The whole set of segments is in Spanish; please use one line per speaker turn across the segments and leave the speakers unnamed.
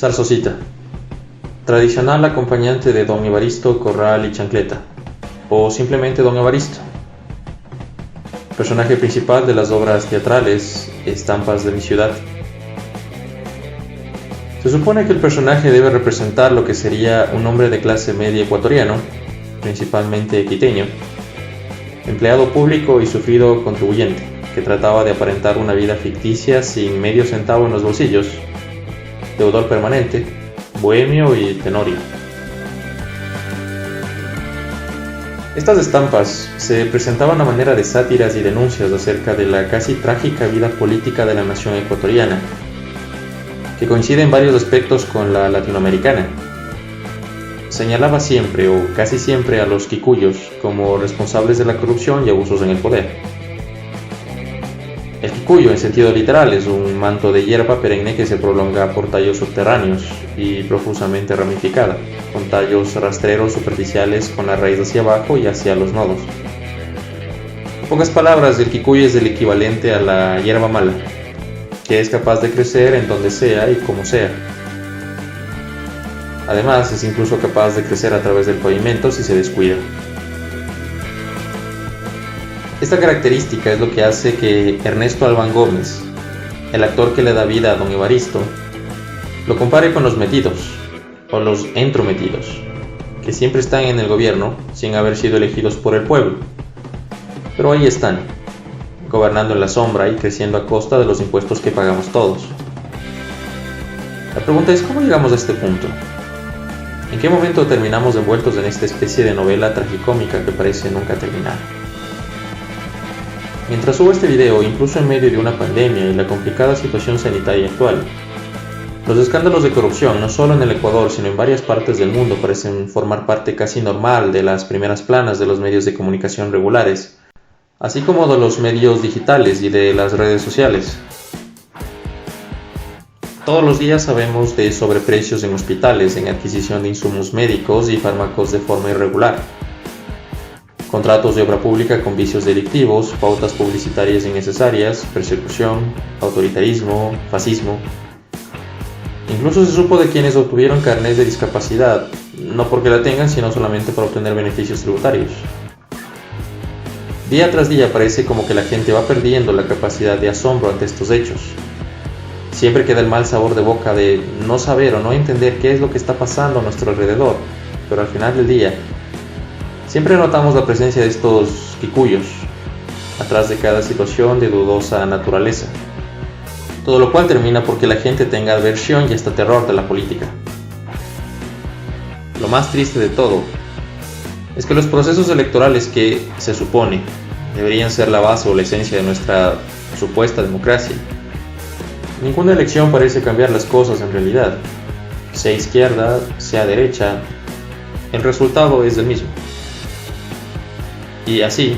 Zarzosita, tradicional acompañante de Don Evaristo Corral y Chancleta, o simplemente Don Evaristo. Personaje principal de las obras teatrales Estampas de mi ciudad. Se supone que el personaje debe representar lo que sería un hombre de clase media ecuatoriano, principalmente quiteño, empleado público y sufrido contribuyente, que trataba de aparentar una vida ficticia sin medio centavo en los bolsillos, deudor permanente, bohemio y tenorio. Estas estampas se presentaban a manera de sátiras y denuncias acerca de la casi trágica vida política de la nación ecuatoriana, que coincide en varios aspectos con la latinoamericana. Señalaba siempre o casi siempre a los quicuyos como responsables de la corrupción y abusos en el poder. El quicuyo, en sentido literal, es un manto de hierba perenne que se prolonga por tallos subterráneos y profusamente ramificada, con tallos rastreros superficiales con la raíz hacia abajo y hacia los nodos. En pocas palabras, el quicuyo es el equivalente a la hierba mala, que es capaz de crecer en donde sea y como sea. Además, es incluso capaz de crecer a través del pavimento si se descuida. Esta característica es lo que hace que Ernesto Albán Gómez, el actor que le da vida a Don Evaristo, lo compare con los metidos, o los entrometidos, que siempre están en el gobierno sin haber sido elegidos por el pueblo, pero ahí están, gobernando en la sombra y creciendo a costa de los impuestos que pagamos todos. La pregunta es, ¿cómo llegamos a este punto? ¿En qué momento terminamos envueltos en esta especie de novela tragicómica que parece nunca terminar? Mientras subo este video, incluso en medio de una pandemia y la complicada situación sanitaria actual, los escándalos de corrupción, no solo en el Ecuador, sino en varias partes del mundo, parecen formar parte casi normal de las primeras planas de los medios de comunicación regulares, así como de los medios digitales y de las redes sociales. Todos los días sabemos de sobreprecios en hospitales, en adquisición de insumos médicos y fármacos de forma irregular, contratos de obra pública con vicios delictivos, pautas publicitarias innecesarias, persecución, autoritarismo, fascismo. Incluso se supo de quienes obtuvieron carnés de discapacidad, no porque la tengan, sino solamente para obtener beneficios tributarios. Día tras día parece como que la gente va perdiendo la capacidad de asombro ante estos hechos. Siempre queda el mal sabor de boca de no saber o no entender qué es lo que está pasando a nuestro alrededor, pero al final del día, siempre notamos la presencia de estos quicuyos atrás de cada situación de dudosa naturaleza, todo lo cual termina porque la gente tenga aversión y hasta terror de la política. Lo más triste de todo es que los procesos electorales que, se supone, deberían ser la base o la esencia de nuestra supuesta democracia, ninguna elección parece cambiar las cosas en realidad. Sea izquierda, sea derecha, el resultado es el mismo. Y así,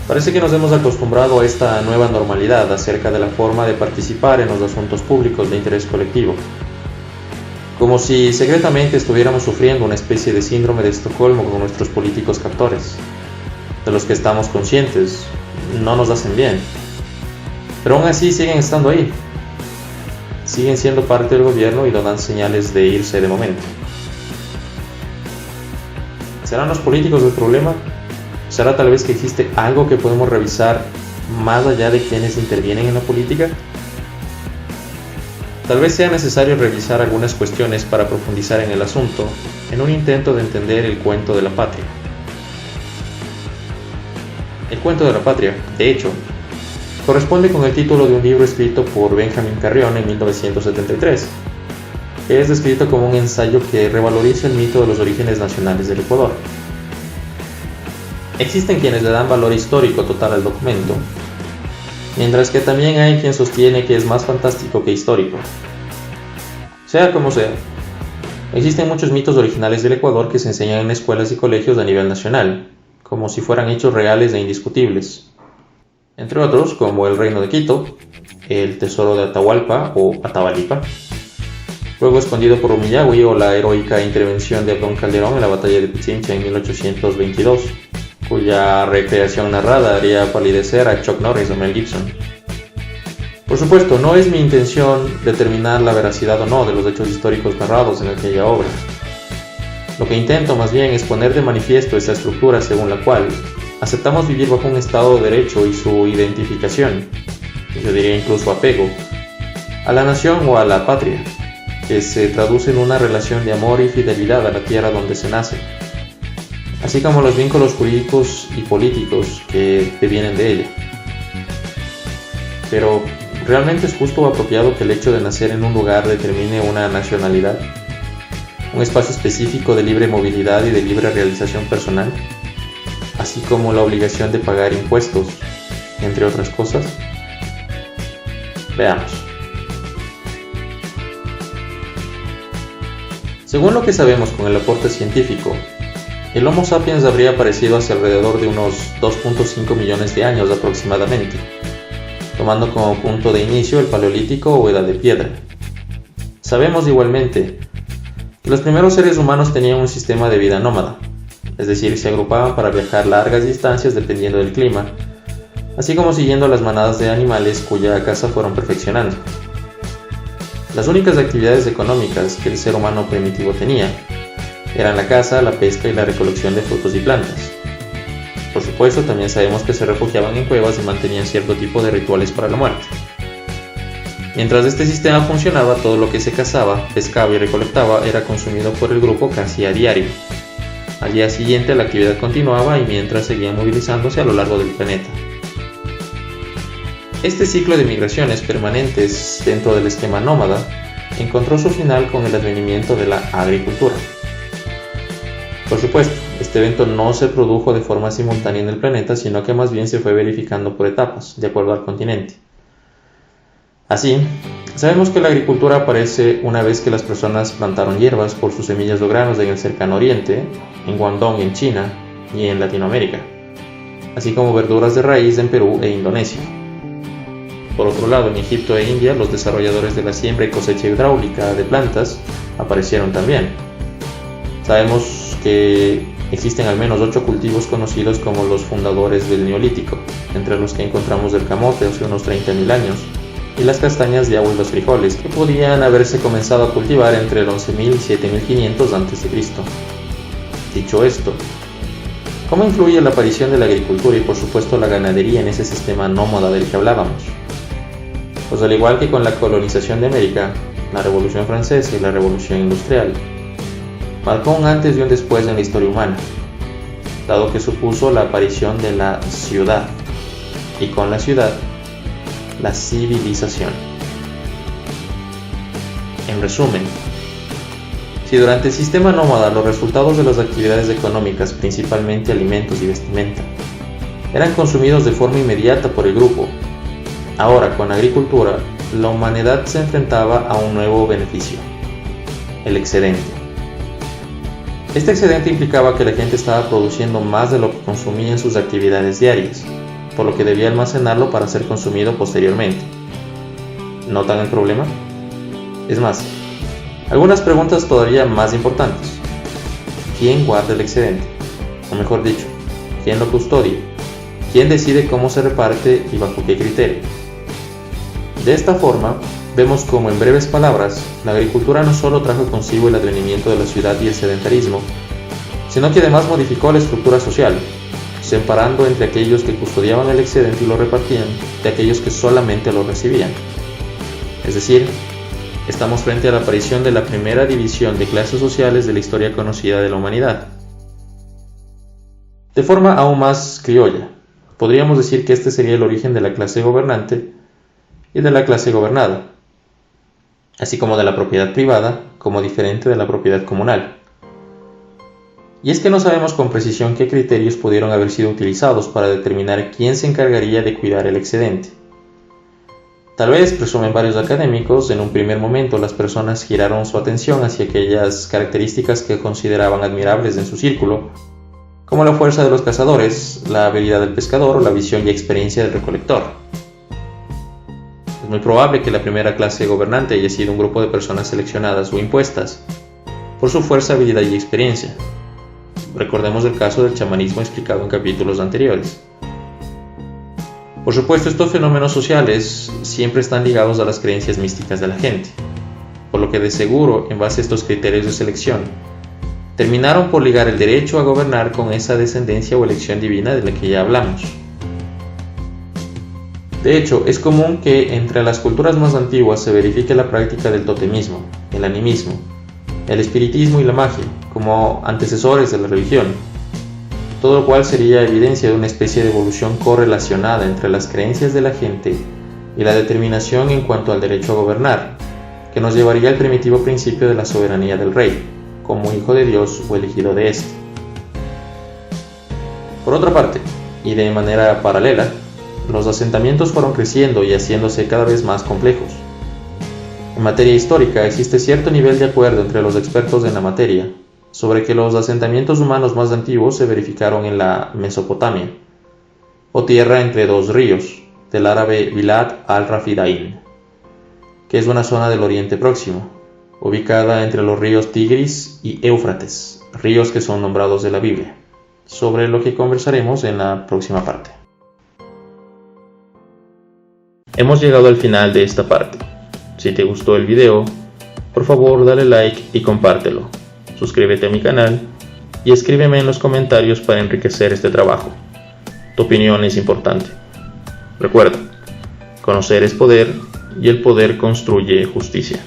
parece que nos hemos acostumbrado a esta nueva normalidad acerca de la forma de participar en los asuntos públicos de interés colectivo, como si secretamente estuviéramos sufriendo una especie de síndrome de Estocolmo con nuestros políticos captores, de los que estamos conscientes, no nos hacen bien, pero aún así siguen estando ahí, siguen siendo parte del gobierno y no dan señales de irse de momento. ¿Serán los políticos el problema? ¿Será tal vez que existe algo que podemos revisar más allá de quienes intervienen en la política? Tal vez sea necesario revisar algunas cuestiones para profundizar en el asunto, en un intento de entender el cuento de la patria. El cuento de la patria, de hecho, corresponde con el título de un libro escrito por Benjamín Carrión en 1973, que es descrito como un ensayo que revaloriza el mito de los orígenes nacionales del Ecuador. Existen quienes le dan valor histórico total al documento, mientras que también hay quien sostiene que es más fantástico que histórico. Sea como sea, existen muchos mitos originales del Ecuador que se enseñan en escuelas y colegios a nivel nacional, como si fueran hechos reales e indiscutibles. Entre otros, como el Reino de Quito, el Tesoro de Atahualpa o Atabalipa, luego escondido por Rumiñahui, o la heroica intervención de Abdón Calderón en la batalla de Pichincha en 1822, cuya recreación narrada haría palidecer a Chuck Norris o Mel Gibson. Por supuesto, no es mi intención determinar la veracidad o no de los hechos históricos narrados en aquella obra. Lo que intento más bien es poner de manifiesto esa estructura según la cual aceptamos vivir bajo un Estado de Derecho y su identificación, yo diría incluso apego, a la nación o a la patria, que se traduce en una relación de amor y fidelidad a la tierra donde se nace, así como los vínculos jurídicos y políticos que devienen de ella. Pero, ¿realmente es justo o apropiado que el hecho de nacer en un lugar determine una nacionalidad? ¿Un espacio específico de libre movilidad y de libre realización personal? Así como la obligación de pagar impuestos, entre otras cosas. Veamos. Según lo que sabemos con el aporte científico, el Homo sapiens habría aparecido hace alrededor de unos 2.5 millones de años aproximadamente, tomando como punto de inicio el Paleolítico o Edad de Piedra. Sabemos igualmente que los primeros seres humanos tenían un sistema de vida nómada, es decir, se agrupaban para viajar largas distancias dependiendo del clima, así como siguiendo las manadas de animales cuya caza fueron perfeccionando. Las únicas actividades económicas que el ser humano primitivo tenía eran la caza, la pesca y la recolección de frutos y plantas. Por supuesto, también sabemos que se refugiaban en cuevas y mantenían cierto tipo de rituales para la muerte. Mientras este sistema funcionaba, todo lo que se cazaba, pescaba y recolectaba era consumido por el grupo casi a diario. Al día siguiente la actividad continuaba y mientras seguían movilizándose a lo largo del planeta. Este ciclo de migraciones permanentes dentro del esquema nómada encontró su final con el advenimiento de la agricultura. Por supuesto, este evento no se produjo de forma simultánea en el planeta, sino que más bien se fue verificando por etapas, de acuerdo al continente. Así, sabemos que la agricultura aparece una vez que las personas plantaron hierbas por sus semillas o granos en el cercano oriente, en Guangdong en China y en Latinoamérica, así como verduras de raíz en Perú e Indonesia. Por otro lado, en Egipto e India, los desarrolladores de la siembra y cosecha hidráulica de plantas aparecieron también. Sabemos que existen al menos 8 cultivos conocidos como los fundadores del Neolítico, entre los que encontramos el camote hace unos 30.000 años, y las castañas de agua y los frijoles, que podían haberse comenzado a cultivar entre el 11.000 y 7.500 a.C. Dicho esto, ¿cómo influye la aparición de la agricultura y por supuesto la ganadería en ese sistema nómada del que hablábamos? Pues al igual que con la colonización de América, la Revolución Francesa y la Revolución Industrial, marcó un antes y un después en la historia humana, dado que supuso la aparición de la ciudad, y con la ciudad, la civilización. En resumen, si durante el sistema nómada los resultados de las actividades económicas, principalmente alimentos y vestimenta, eran consumidos de forma inmediata por el grupo, ahora con la agricultura, la humanidad se enfrentaba a un nuevo beneficio, el excedente. Este excedente implicaba que la gente estaba produciendo más de lo que consumía en sus actividades diarias, por lo que debía almacenarlo para ser consumido posteriormente. ¿Notan el problema? Es más, algunas preguntas todavía más importantes. ¿Quién guarda el excedente? O mejor dicho, ¿quién lo custodia? ¿Quién decide cómo se reparte y bajo qué criterio? De esta forma, vemos como en breves palabras, la agricultura no solo trajo consigo el advenimiento de la ciudad y el sedentarismo, sino que además modificó la estructura social, separando entre aquellos que custodiaban el excedente y lo repartían de aquellos que solamente lo recibían. Es decir, estamos frente a la aparición de la primera división de clases sociales de la historia conocida de la humanidad. De forma aún más criolla, podríamos decir que este sería el origen de la clase gobernante y de la clase gobernada, así como de la propiedad privada como diferente de la propiedad comunal. Y es que no sabemos con precisión qué criterios pudieron haber sido utilizados para determinar quién se encargaría de cuidar el excedente. Tal vez, presumen varios académicos, en un primer momento las personas giraron su atención hacia aquellas características que consideraban admirables en su círculo, como la fuerza de los cazadores, la habilidad del pescador o la visión y experiencia del recolector. Es muy probable que la primera clase gobernante haya sido un grupo de personas seleccionadas o impuestas por su fuerza, habilidad y experiencia. Recordemos el caso del chamanismo explicado en capítulos anteriores. Por supuesto, estos fenómenos sociales siempre están ligados a las creencias místicas de la gente, por lo que de seguro, en base a estos criterios de selección, terminaron por ligar el derecho a gobernar con esa descendencia o elección divina de la que ya hablamos. De hecho, es común que entre las culturas más antiguas se verifique la práctica del totemismo, el animismo, el espiritismo y la magia, como antecesores de la religión, todo lo cual sería evidencia de una especie de evolución correlacionada entre las creencias de la gente y la determinación en cuanto al derecho a gobernar, que nos llevaría al primitivo principio de la soberanía del rey, como hijo de Dios o elegido de éste. Por otra parte, y de manera paralela, los asentamientos fueron creciendo y haciéndose cada vez más complejos. En materia histórica existe cierto nivel de acuerdo entre los expertos en la materia sobre que los asentamientos humanos más antiguos se verificaron en la Mesopotamia, o tierra entre dos ríos, del árabe Bilad al-Rafidain, que es una zona del Oriente Próximo, ubicada entre los ríos Tigris y Éufrates, ríos que son nombrados de la Biblia, sobre lo que conversaremos en la próxima parte. Hemos llegado al final de esta parte. Si te gustó el video, por favor dale like y compártelo. Suscríbete a mi canal y escríbeme en los comentarios para enriquecer este trabajo. Tu opinión es importante. Recuerda, conocer es poder y el poder construye justicia.